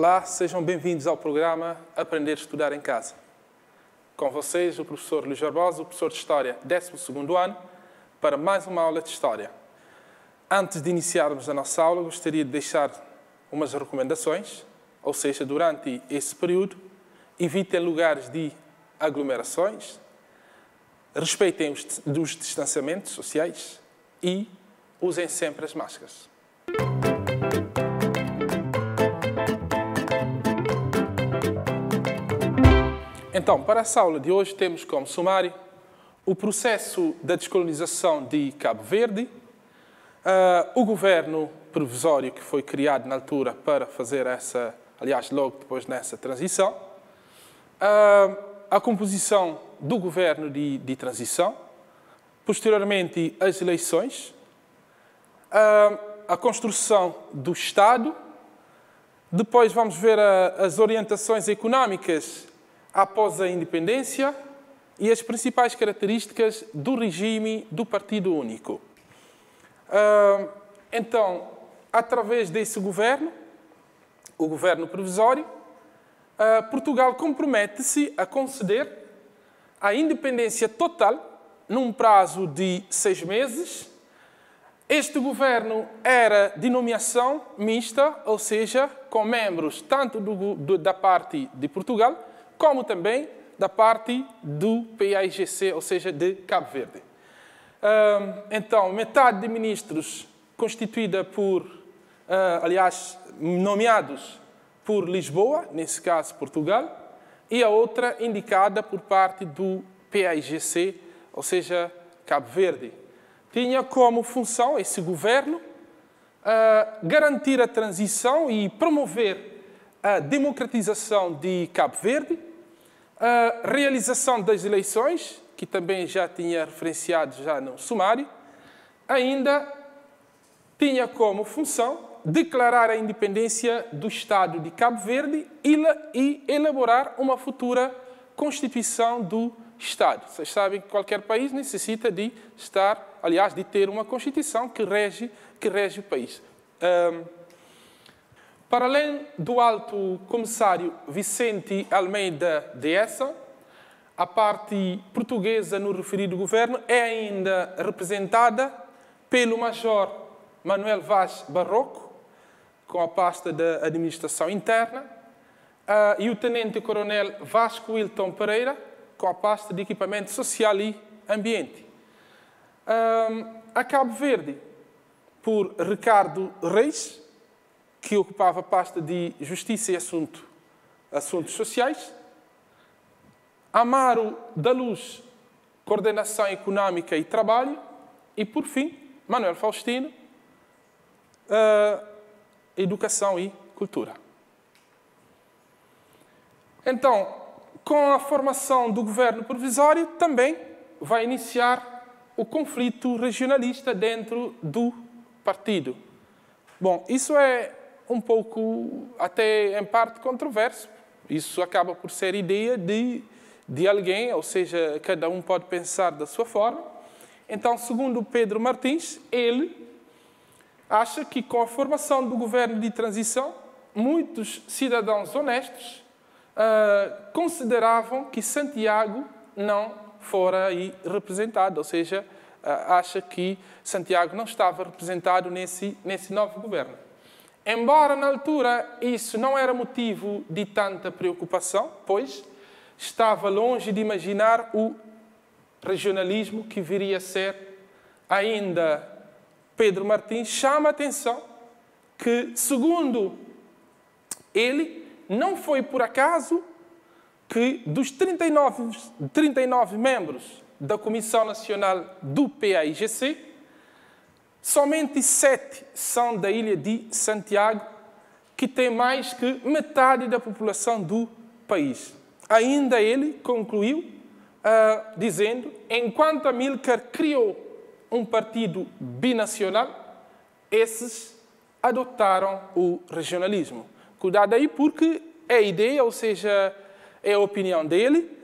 Olá, sejam bem-vindos ao programa Aprender a Estudar em Casa. Com vocês, o professor Luís Barbosa, o professor de História, 12º ano, para mais uma aula de História. Antes de iniciarmos a nossa aula, gostaria de deixar umas recomendações, ou seja, durante esse período, evitem lugares de aglomerações, respeitem os distanciamentos sociais e usem sempre as máscaras. Então, para essa aula de hoje, temos como sumário o processo da descolonização de Cabo Verde, o governo provisório que foi criado na altura para fazer essa, aliás, logo depois nessa transição, a composição do governo de transição, posteriormente as eleições, a construção do Estado, depois vamos ver as orientações económicas após a independência e as principais características do regime do Partido Único. Então, através desse governo, o governo provisório, Portugal compromete-se a conceder a independência total num prazo de 6 meses. Este governo era de nomeação mista, ou seja, com membros tanto da parte de Portugal, como também da parte do PAIGC, ou seja, de Cabo Verde. Então, metade de ministros constituída por, aliás, nomeados por Lisboa, nesse caso Portugal, e a outra indicada por parte do PAIGC, ou seja, Cabo Verde. Tinha como função esse governo garantir a transição e promover a democratização de Cabo Verde, a realização das eleições, que também já tinha referenciado já no sumário, ainda tinha como função declarar a independência do Estado de Cabo Verde e elaborar uma futura Constituição do Estado. Vocês sabem que qualquer país necessita de estar, aliás, de ter uma Constituição que rege o país. Para além do Alto Comissário Vicente Almeida de Essa, a parte portuguesa no referido governo é ainda representada pelo Major Manuel Vaz Barroco, com a pasta da Administração Interna, e o Tenente-Coronel Vasco Wilton Pereira, com a pasta de Equipamento Social e Ambiente. A Cabo Verde, por Ricardo Reis, que ocupava a pasta de Justiça e Assuntos Sociais. Amaro da Luz, Coordenação Económica e Trabalho. E, por fim, Manuel Faustino, Educação e Cultura. Então, com a formação do governo provisório, também vai iniciar o conflito regionalista dentro do partido. Bom, isso é um pouco, até em parte, controverso. Isso acaba por ser ideia de alguém, ou seja, cada um pode pensar da sua forma. Então, segundo Pedro Martins, ele acha que com a formação do governo de transição, muitos cidadãos honestos consideravam que Santiago não fora aí representado, ou seja, acha que Santiago não estava representado nesse novo governo. Embora, na altura, isso não era motivo de tanta preocupação, pois estava longe de imaginar o regionalismo que viria a ser. Ainda Pedro Martins chama a atenção que, segundo ele, não foi por acaso que dos 39 membros da Comissão Nacional do PAIGC, somente 7 são da ilha de Santiago, que tem mais que metade da população do país. Ainda ele concluiu dizendo, enquanto Amílcar criou um partido binacional, esses adotaram o regionalismo. Cuidado aí, porque é a ideia, ou seja, é a opinião dele,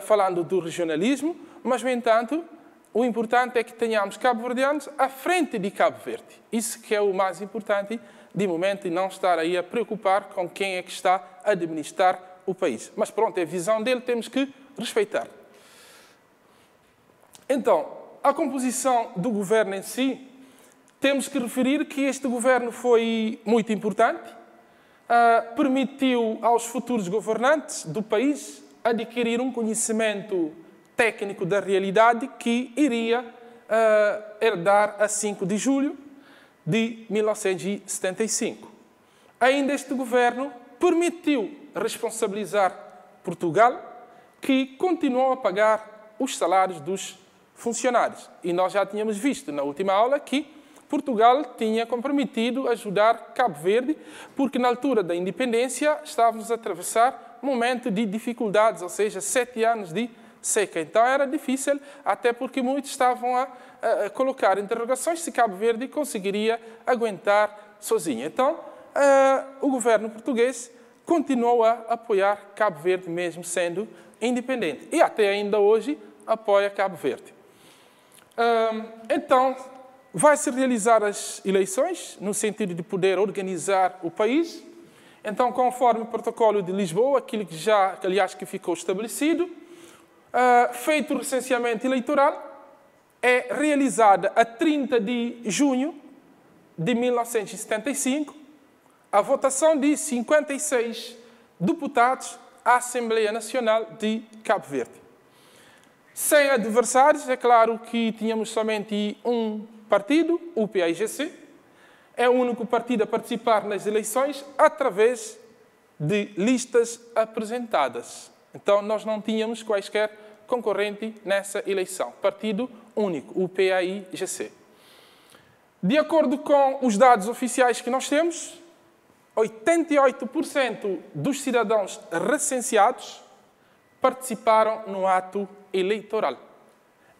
falando do regionalismo, mas, no entanto, O importante é que tenhamos cabo-verdianos à frente de Cabo Verde. Isso que é o mais importante de momento, e não estar aí a preocupar com quem é que está a administrar o país. Mas pronto, é a visão dele, temos que respeitar. Então, a composição do governo em si, temos que referir que este governo foi muito importante, permitiu aos futuros governantes do país adquirir um conhecimento técnico da realidade que iria herdar a 5 de julho de 1975. Ainda este governo permitiu responsabilizar Portugal, que continuou a pagar os salários dos funcionários. E nós já tínhamos visto na última aula que Portugal tinha comprometido ajudar Cabo Verde, porque na altura da independência estávamos a atravessar um momento de dificuldades, ou seja, 7 anos de seca. Então era difícil, até porque muitos estavam a colocar interrogações se Cabo Verde conseguiria aguentar sozinho. Então, o governo português continuou a apoiar Cabo Verde, mesmo sendo independente. E até ainda hoje apoia Cabo Verde. Então, vai-se realizar as eleições, no sentido de poder organizar o país. Então, conforme o protocolo de Lisboa, aquilo que já, aliás, que ficou estabelecido, feito o recenseamento eleitoral, é realizada a 30 de junho de 1975 a votação de 56 deputados à Assembleia Nacional de Cabo Verde. Sem adversários, é claro que tínhamos somente um partido, o PAIGC, é o único partido a participar nas eleições através de listas apresentadas. Então, nós não tínhamos quaisquer concorrente nessa eleição. Partido único, o PAIGC. De acordo com os dados oficiais que nós temos, 88% dos cidadãos recenseados participaram no ato eleitoral.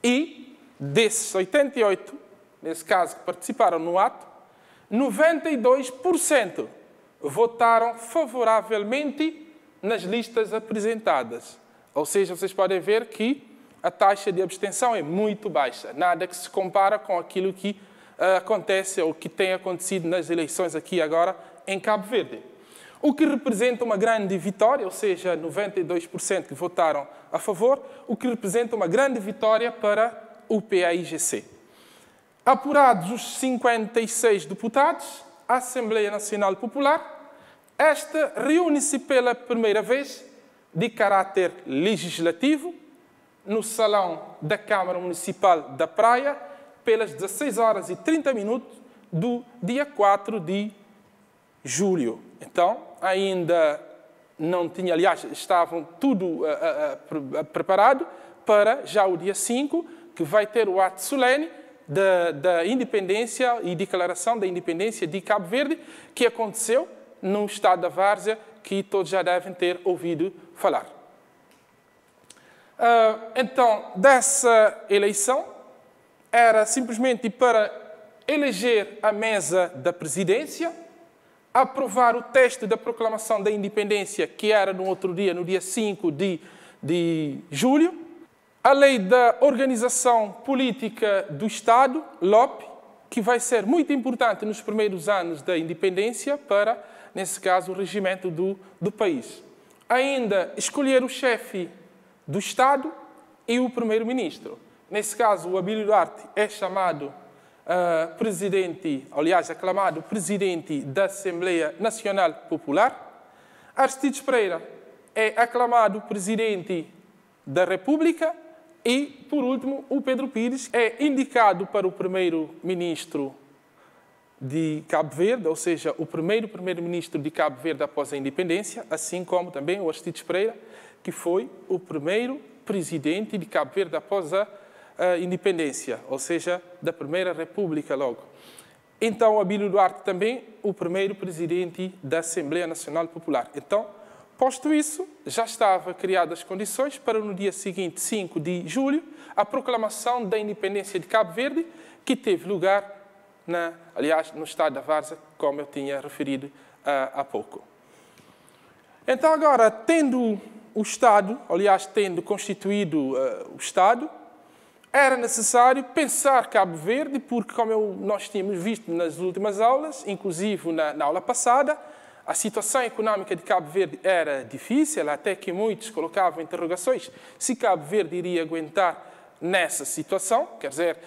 E desses 88, nesse caso, que participaram no ato, 92% votaram favoravelmente nas listas apresentadas. Ou seja, vocês podem ver que a taxa de abstenção é muito baixa. Nada que se compara com aquilo que acontece ou que tem acontecido nas eleições aqui agora em Cabo Verde. O que representa uma grande vitória, ou seja, 92% que votaram a favor, o que representa uma grande vitória para o PAIGC. Apurados os 56 deputados, a Assembleia Nacional Popular, esta reúne-se pela primeira vez de caráter legislativo no Salão da Câmara Municipal da Praia, pelas 16h30 do dia 4 de julho. Então, ainda não tinha, aliás, estavam tudo preparado para já o dia 5, que vai ter o ato solene da independência e declaração da independência de Cabo Verde, que aconteceu no estado da Várzea, que todos já devem ter ouvido falar. Então, dessa eleição, era simplesmente para eleger a mesa da presidência, aprovar o texto da proclamação da independência, que era no outro dia, no dia 5 de julho, a lei da organização política do Estado, LOP, que vai ser muito importante nos primeiros anos da independência para, nesse caso, o regimento do país. Ainda escolher o chefe do Estado e o primeiro-ministro. Nesse caso, o Abílio Duarte é chamado presidente, aliás, aclamado presidente da Assembleia Nacional Popular. Aristides Pereira é aclamado presidente da República. E, por último, o Pedro Pires é indicado para o primeiro-ministro de Cabo Verde, ou seja, o primeiro-ministro de Cabo Verde após a independência, assim como também o Aristides Pereira, que foi o primeiro presidente de Cabo Verde após a independência, ou seja, da Primeira República logo. Então, Abílio Duarte também, o primeiro presidente da Assembleia Nacional Popular. Então, posto isso, já estavam criadas as condições para no dia seguinte, 5 de julho, a proclamação da independência de Cabo Verde, que teve lugar, aliás, no estado da Várzea, como eu tinha referido há pouco. Então, agora, tendo o Estado, aliás, tendo constituído o Estado, era necessário pensar Cabo Verde, porque, como nós tínhamos visto nas últimas aulas, inclusive na aula passada, a situação econômica de Cabo Verde era difícil, até que muitos colocavam interrogações se Cabo Verde iria aguentar nessa situação, quer dizer,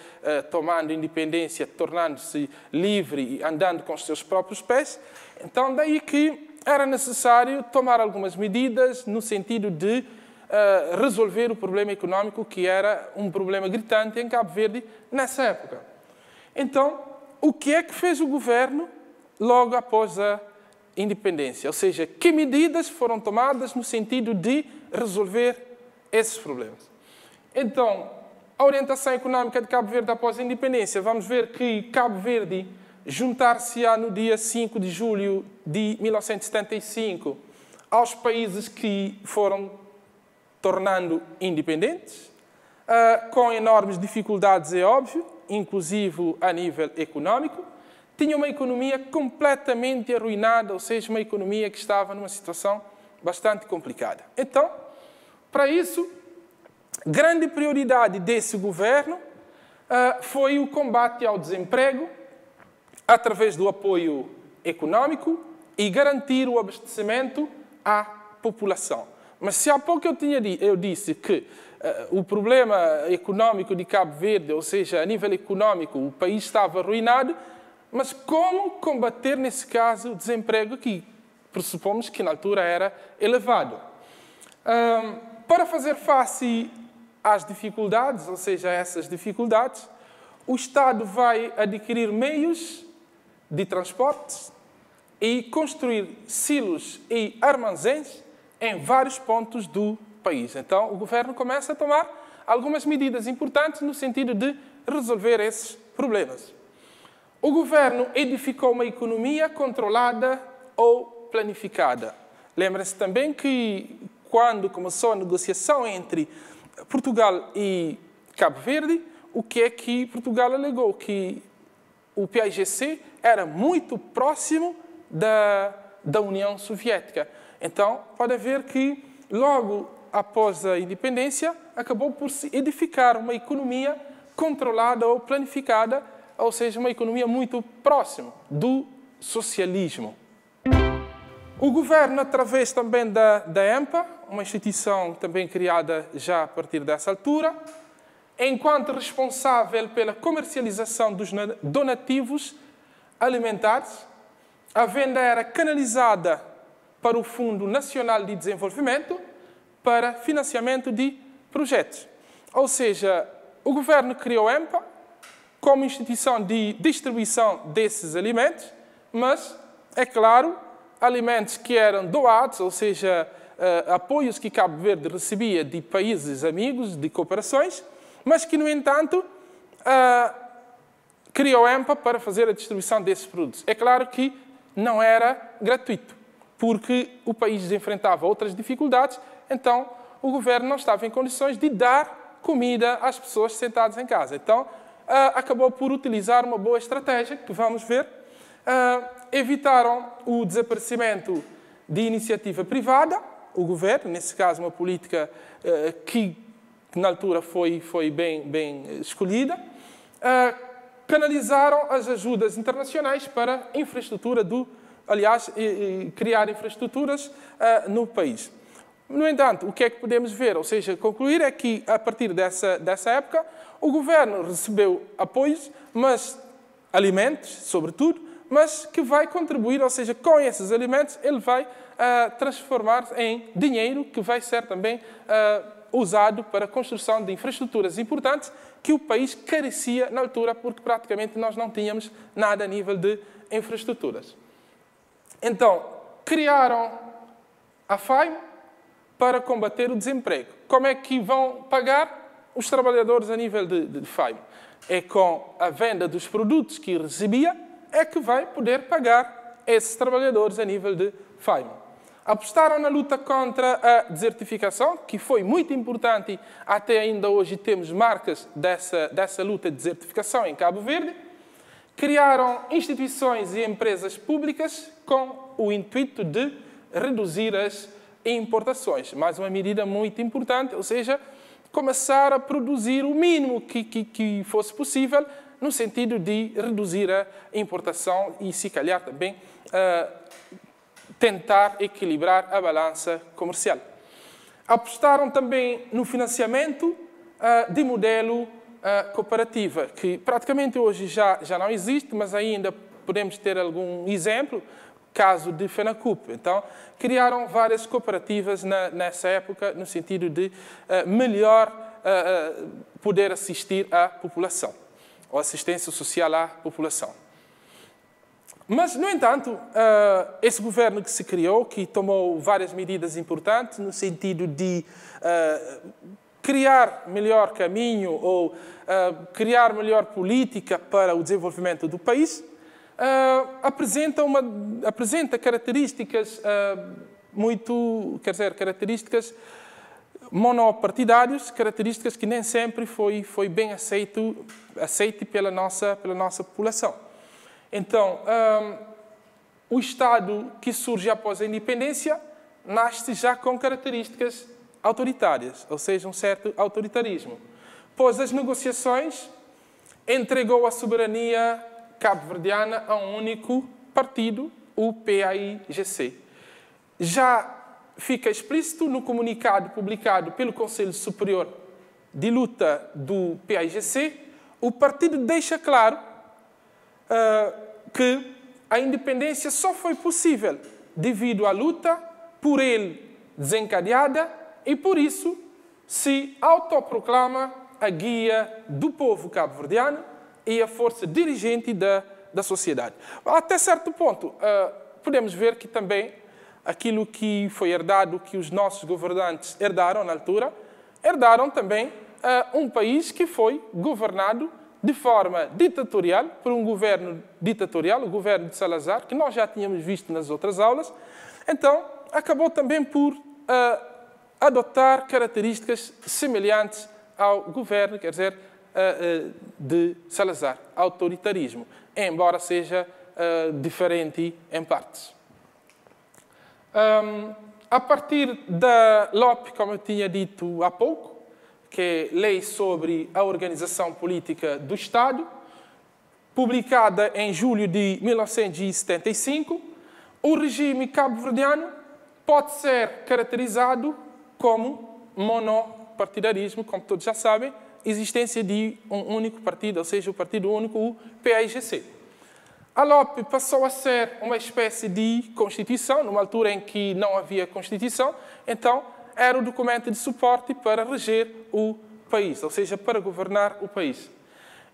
tomando independência, tornando-se livre e andando com os seus próprios pés. Então, daí que era necessário tomar algumas medidas no sentido de resolver o problema econômico, que era um problema gritante em Cabo Verde nessa época. Então, o que é que fez o governo logo após a independência? Ou seja, que medidas foram tomadas no sentido de resolver esses problemas? Então, a orientação econômica de Cabo Verde após a independência, vamos ver que Cabo Verde juntar-se-á no dia 5 de julho de 1975 aos países que foram tornando independentes, com enormes dificuldades, é óbvio, inclusive a nível econômico. Tinha uma economia completamente arruinada, ou seja, uma economia que estava numa situação bastante complicada. Então, para isso, grande prioridade desse governo foi o combate ao desemprego através do apoio econômico e garantir o abastecimento à população. Mas se há pouco eu disse que o problema econômico de Cabo Verde, ou seja, a nível econômico, o país estava arruinado, mas como combater, nesse caso, o desemprego que pressupomos que na altura era elevado? Para fazer face às dificuldades, ou seja, a essas dificuldades, o Estado vai adquirir meios de transporte e construir silos e armazéns em vários pontos do país. Então, o governo começa a tomar algumas medidas importantes no sentido de resolver esses problemas. O governo edificou uma economia controlada ou planificada. Lembra-se também que, quando começou a negociação entre Portugal e Cabo Verde, o que é que Portugal alegou? Que o PAIGC era muito próximo da União Soviética. Então, pode ver que, logo após a independência, acabou por se edificar uma economia controlada ou planificada, ou seja, uma economia muito próxima do socialismo. O governo, através também da EMPA, uma instituição também criada já a partir dessa altura, enquanto responsável pela comercialização dos donativos alimentares, a venda era canalizada para o Fundo Nacional de Desenvolvimento para financiamento de projetos. Ou seja, o governo criou a EMPA como instituição de distribuição desses alimentos, mas, é claro, alimentos que eram doados, ou seja, apoios que Cabo Verde recebia de países amigos, de cooperações, mas que, no entanto, criou a EMPA para fazer a distribuição desses produtos. É claro que não era gratuito, porque o país enfrentava outras dificuldades, então o governo não estava em condições de dar comida às pessoas sentadas em casa. Então, acabou por utilizar uma boa estratégia, que vamos ver. Evitaram o desaparecimento de iniciativa privada, o governo, nesse caso uma política que na altura foi bem escolhida, canalizaram as ajudas internacionais para infraestrutura criar infraestruturas no país. No entanto, o que é que podemos ver? Ou seja, concluir é que, a partir dessa época, o governo recebeu apoios, mas alimentos, sobretudo, mas que vai contribuir, ou seja, com esses alimentos, ele vai transformar em dinheiro que vai ser também usado para a construção de infraestruturas importantes que o país carecia na altura, porque praticamente nós não tínhamos nada a nível de infraestruturas. Então, criaram a FAIM para combater o desemprego. Como é que vão pagar os trabalhadores a nível de FAIM? É com a venda dos produtos que recebia, é que vai poder pagar esses trabalhadores a nível de FAIM. Apostaram na luta contra a desertificação, que foi muito importante, até ainda hoje temos marcas dessa luta de desertificação em Cabo Verde. Criaram instituições e empresas públicas com o intuito de reduzir as importações. Mais uma medida muito importante, ou seja, começar a produzir o mínimo que fosse possível, no sentido de reduzir a importação e, se calhar, também tentar equilibrar a balança comercial. Apostaram também no financiamento de modelo cooperativa, que praticamente hoje já não existe, mas ainda podemos ter algum exemplo, caso de FENACUP. Então, criaram várias cooperativas nessa época, no sentido de melhor poder assistir à população, ou assistência social à população. Mas, no entanto, esse governo que se criou, que tomou várias medidas importantes no sentido de criar melhor caminho ou criar melhor política para o desenvolvimento do país, apresenta características características monopartidárias, características que nem sempre foi bem aceite pela nossa população. Então, o Estado que surge após a independência nasce já com características autoritárias, ou seja, um certo autoritarismo. Após as negociações, entregou a soberania cabo-verdiana a um único partido, o PAIGC. Já fica explícito no comunicado publicado pelo Conselho Superior de Luta do PAIGC, o partido deixa claro que a independência só foi possível devido à luta por ele desencadeada e, por isso, se autoproclama a guia do povo cabo-verdiano e a força dirigente da sociedade. Até certo ponto, podemos ver que também aquilo que foi herdado, que os nossos governantes herdaram na altura, herdaram também um país que foi governado de forma ditatorial, por um governo ditatorial, o governo de Salazar, que nós já tínhamos visto nas outras aulas. Então, acabou também por adotar características semelhantes ao governo, quer dizer, de Salazar, autoritarismo, embora seja diferente em partes. A partir da LOP, como eu tinha dito há pouco, que é Lei sobre a Organização Política do Estado, publicada em julho de 1975, o regime cabo-verdiano pode ser caracterizado como monopartidarismo, como todos já sabem, existência de um único partido, ou seja, o partido único, o PAIGC. A LOP passou a ser uma espécie de Constituição, numa altura em que não havia Constituição, então era o documento de suporte para reger o país, ou seja, para governar o país.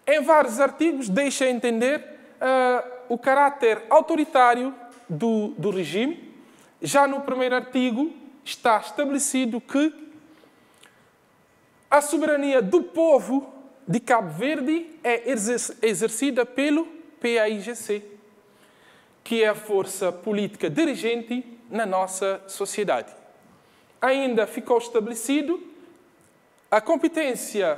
Em vários artigos deixa entender o caráter autoritário do regime. Já no primeiro artigo está estabelecido que a soberania do povo de Cabo Verde é exercida pelo PAIGC, que é a força política dirigente na nossa sociedade. Ainda ficou estabelecido a competência,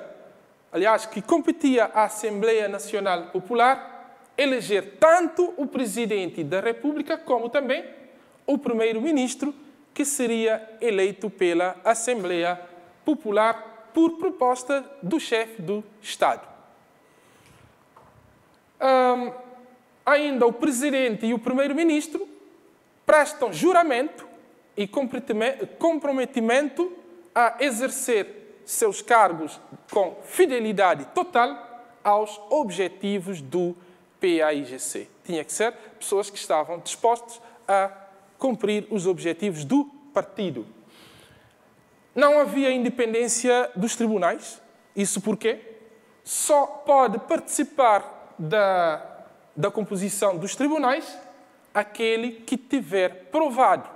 aliás, que competia à Assembleia Nacional Popular eleger tanto o Presidente da República como também o Primeiro-Ministro, que seria eleito pela Assembleia Popular por proposta do chefe do Estado. Ainda o Presidente e o Primeiro-Ministro prestam juramento e comprometimento a exercer seus cargos com fidelidade total aos objetivos do PAIGC. Tinha que ser pessoas que estavam dispostas a cumprir os objetivos do partido. Não havia independência dos tribunais. Isso porque só pode participar da composição dos tribunais aquele que tiver provado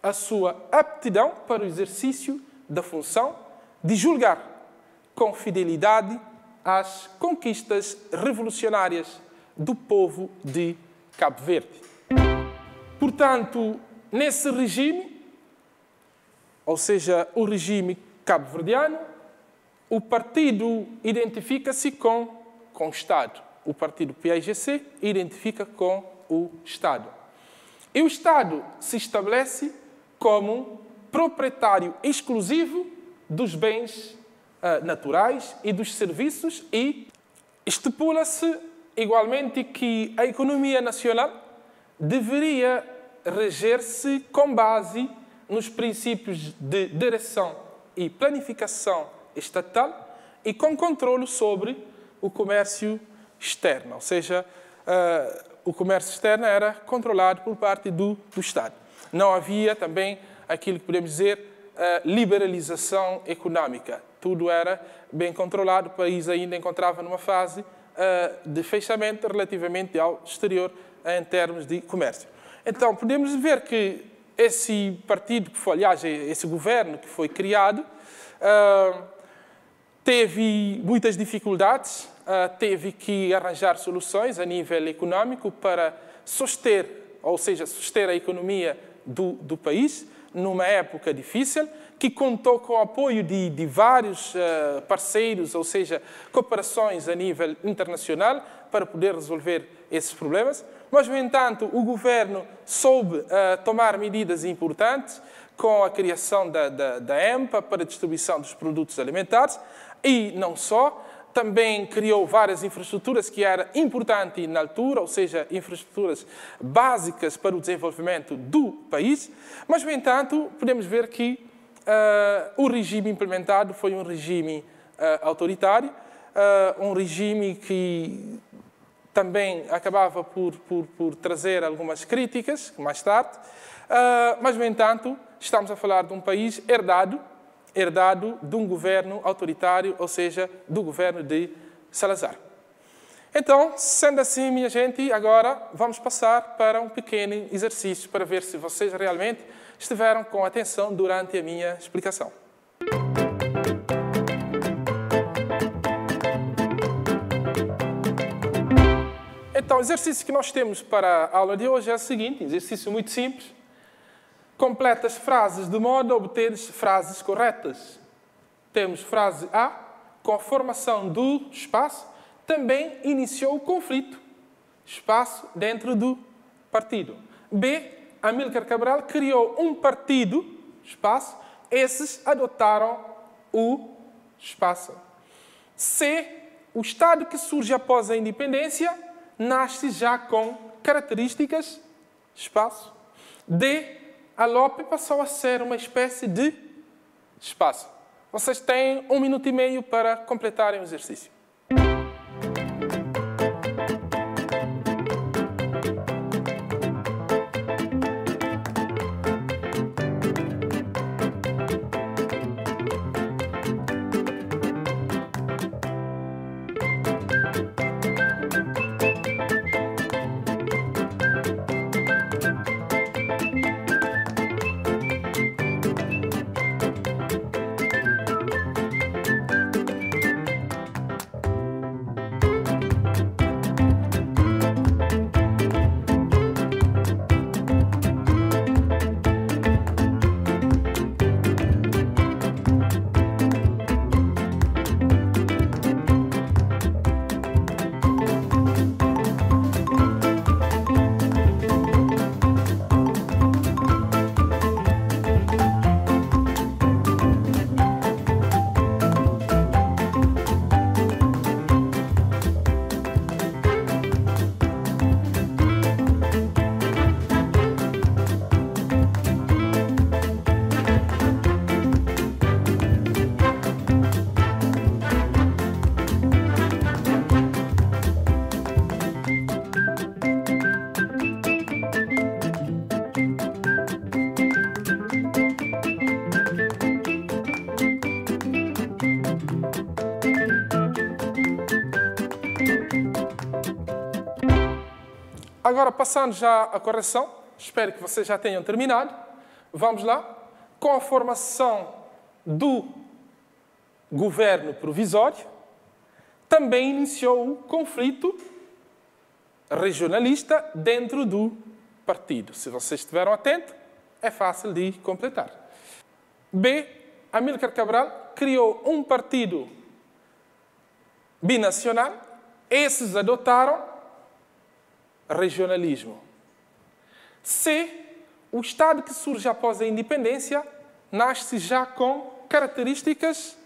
a sua aptidão para o exercício da função de julgar com fidelidade as conquistas revolucionárias do povo de Cabo Verde. Portanto, nesse regime, ou seja, o regime cabo-verdiano, o partido identifica-se com o Estado. O partido PAIGC identifica com o Estado. E o Estado se estabelece como proprietário exclusivo dos bens naturais e dos serviços, e estipula-se igualmente que a economia nacional deveria reger-se com base nos princípios de direção e planificação estatal e com controle sobre o comércio externo, ou seja, o comércio externo era controlado por parte do Estado. Não havia também aquilo que podemos dizer liberalização económica. Tudo era bem controlado, o país ainda encontrava numa fase de fechamento relativamente ao exterior em termos de comércio. Então, podemos ver que esse partido, que foi, aliás, esse governo que foi criado, teve muitas dificuldades, teve que arranjar soluções a nível econômico para suster, ou seja, suster a economia do país numa época difícil, que contou com o apoio de vários parceiros, ou seja, cooperações a nível internacional para poder resolver esses problemas. Mas, no entanto, o governo soube tomar medidas importantes com a criação da EMPA para a distribuição dos produtos alimentares e não só, também criou várias infraestruturas que era importante na altura, ou seja, infraestruturas básicas para o desenvolvimento do país, mas, no entanto, podemos ver que o regime implementado foi um regime autoritário, um regime que também acabava por trazer algumas críticas, mais tarde, mas, no entanto, estamos a falar de um país herdado de um governo autoritário, ou seja, do governo de Salazar. Então, sendo assim, minha gente, agora vamos passar para um pequeno exercício para ver se vocês realmente estiveram com atenção durante a minha explicação. Então, o exercício que nós temos para a aula de hoje é o seguinte, exercício muito simples. Completa as frases de modo a obter frases corretas. Temos frase A, com a formação do espaço, também iniciou o conflito, espaço dentro do partido. B, Amílcar Cabral criou um partido, espaço, esses adotaram o espaço. C, o Estado que surge após a independência nasce já com características, espaço. D, a LOPE passou a ser uma espécie de espaço. Vocês têm 1 minuto e meio para completarem o exercício. Agora, passando já à correção, espero que vocês já tenham terminado. Vamos lá. Com a formação do governo provisório, também iniciou o conflito regionalista dentro do partido. Se vocês estiveram atentos, é fácil de completar. B, Amílcar Cabral criou um partido binacional. Esses adotaram regionalismo. C, o Estado que surge após a independência nasce já com características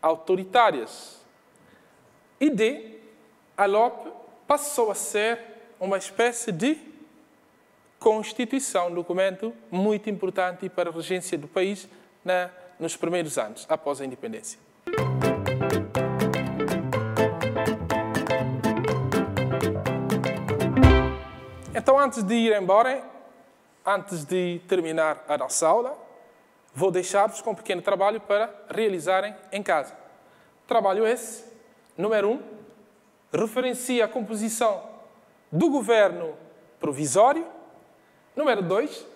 autoritárias. E D, a LOP passou a ser uma espécie de Constituição, um documento muito importante para a regência do país nos primeiros anos, após a independência. Então, antes de ir embora, antes de terminar a nossa aula, vou deixar-vos com um pequeno trabalho para realizarem em casa. Trabalho esse, número 1, referencia a composição do governo provisório. Número 2,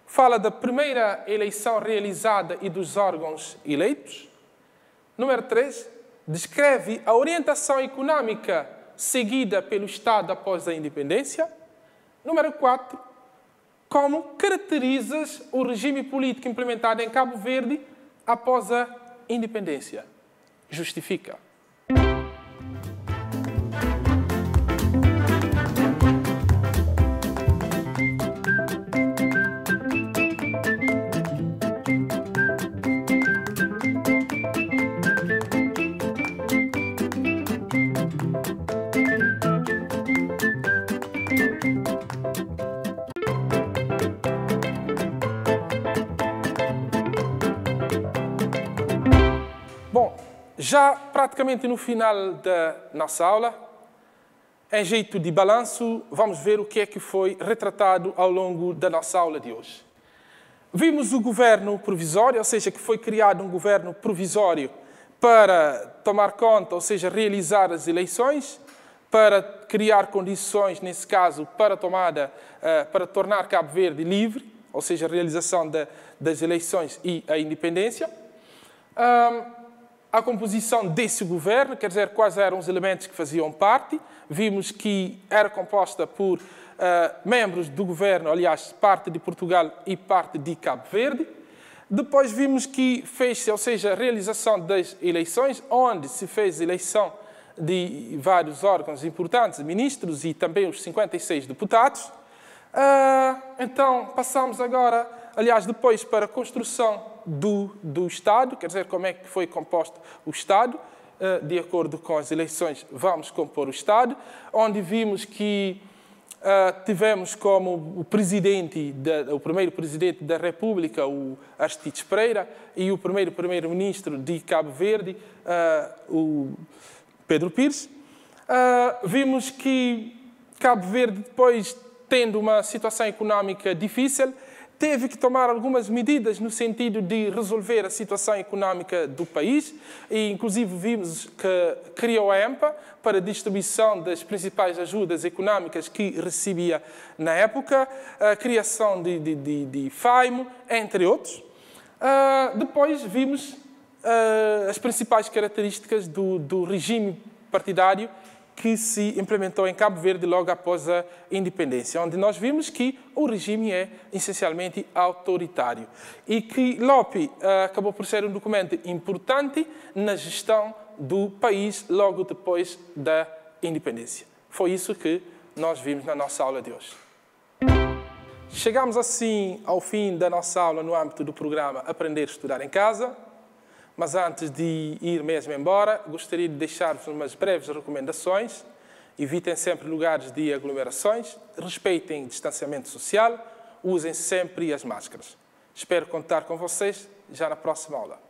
fala da primeira eleição realizada e dos órgãos eleitos. Número 3, descreve a orientação econômica seguida pelo Estado após a independência. Número 4, como caracterizas o regime político implementado em Cabo Verde após a independência. Justifica. Bom, já praticamente no final da nossa aula, em jeito de balanço, vamos ver o que é que foi retratado ao longo da nossa aula de hoje. Vimos o governo provisório, ou seja, que foi criado um governo provisório para tomar conta, ou seja, realizar as eleições, para criar condições, nesse caso, para tornar Cabo Verde livre, ou seja, a realização das eleições e a independência. A composição desse governo, quer dizer, quais eram os elementos que faziam parte. Vimos que era composta por membros do governo, aliás, parte de Portugal e parte de Cabo Verde. Depois vimos que fez-se, ou seja, a realização das eleições, onde se fez eleição de vários órgãos importantes, ministros e também os 56 deputados. Então, passamos agora, aliás, depois para a construção do Estado, quer dizer, como é que foi composto o Estado. De acordo com as eleições, vamos compor o Estado, onde vimos que tivemos como o primeiro presidente da República, o Aristides Pereira, e o primeiro primeiro-ministro de Cabo Verde, o Pedro Pires. Vimos que Cabo Verde, depois, tendo uma situação económica difícil, teve que tomar algumas medidas no sentido de resolver a situação económica do país e, inclusive, vimos que criou a EMPA para a distribuição das principais ajudas económicas que recebia na época, a criação de FAIMO, entre outros. Depois vimos as principais características do regime partidário que se implementou em Cabo Verde logo após a independência, onde nós vimos que o regime é essencialmente autoritário e que LOP acabou por ser um documento importante na gestão do país logo depois da independência. Foi isso que nós vimos na nossa aula de hoje. Chegamos assim ao fim da nossa aula no âmbito do programa Aprender a Estudar em Casa. Mas antes de ir mesmo embora, gostaria de deixar-vos umas breves recomendações. Evitem sempre lugares de aglomerações, respeitem o distanciamento social, usem sempre as máscaras. Espero contar com vocês já na próxima aula.